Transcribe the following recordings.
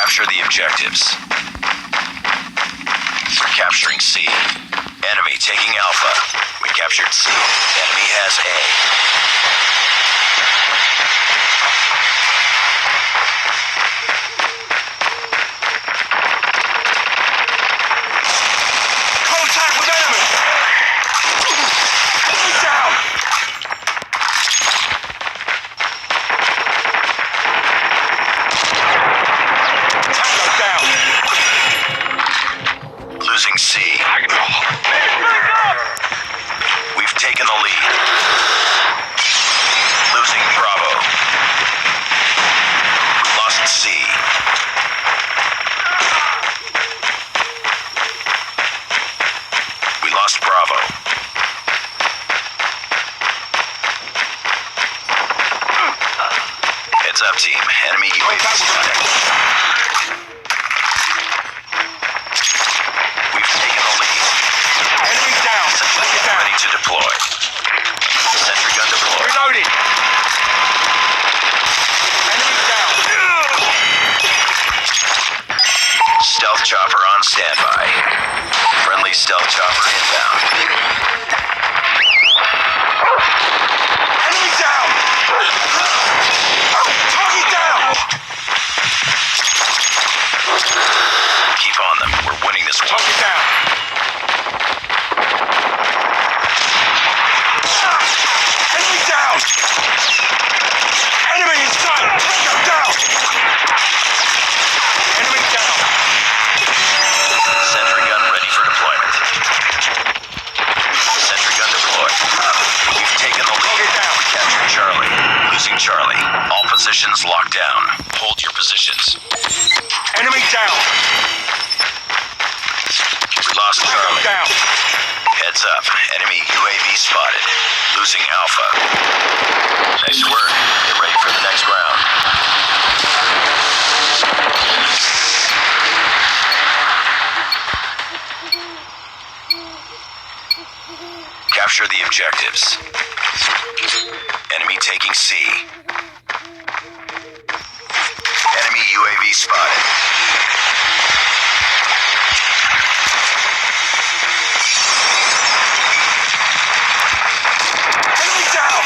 Capture the objectives. We're capturing C. Enemy taking Alpha. We captured C. Enemy has A. Contact with enemy! Enemy down! Tango down! Losing C. We've taken the lead. Losing Bravo. We lost C. We lost Bravo. Heads up, team. Enemy UAV spotted. We've taken the lead. Enemy down! Sentry gun ready to deploy. Sentry gun deployed. Reloading! Enemy down! Stealth chopper on standby. Friendly stealth chopper inbound. Enemy down! Target down! Keep on them. We're winning this one. Target down! Enemy down! Enemy in sight! Tango down! Enemy down! Sentry gun ready for deployment. Sentry gun deployed. We've taken the lead. Target down. We captured Charlie. Losing Charlie. All positions locked down. Hold your positions. Enemy down! We lost Tango Charlie. down! Heads up. Enemy UAV spotted. Losing Alpha. Nice work. Get ready for the next round. Capture the objectives. Enemy taking C. Enemy UAV spotted. Enemy down!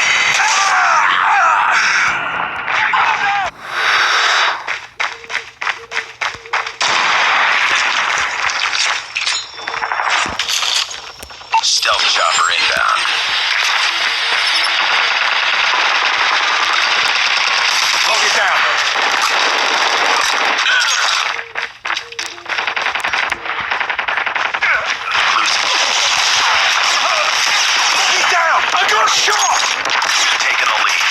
Stealth chopper inbound. Target down! Target down! I got shot! We've taken the lead.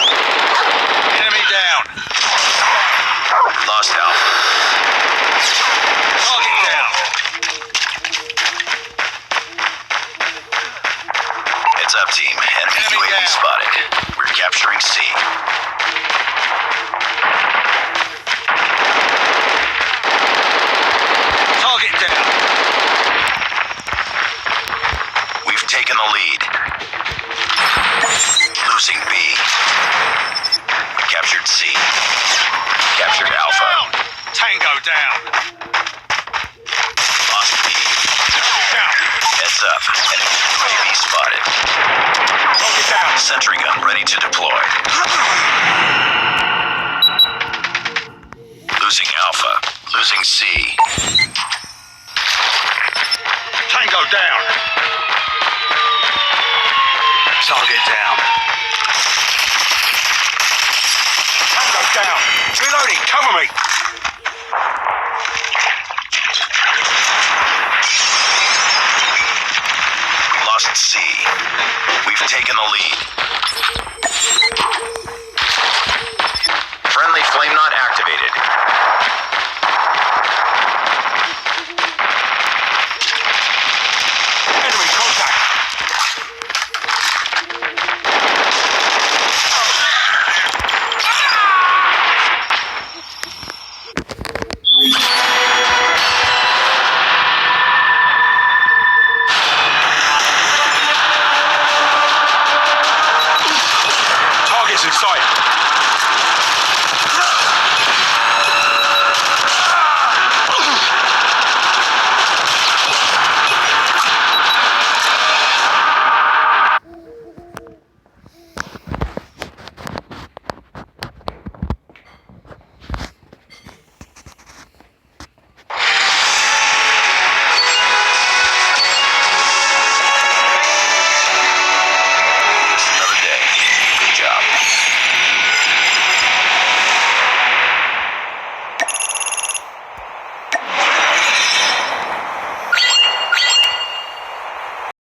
Enemy down! We lost Alpha. Target down! Heads up, team. Enemy Enemy UAV down. spotted. We're capturing C. Target down! We've taken the lead. Losing B. We captured C. Captured Alpha. Tango down! Lost B. Down! Heads up. Enemy UAV spotted. Target down! Sentry gun ready to deploy. Losing Alpha. Losing C. Tango down! Target down! Tango down! Reloading, cover me! We lost C. We've taken the lead.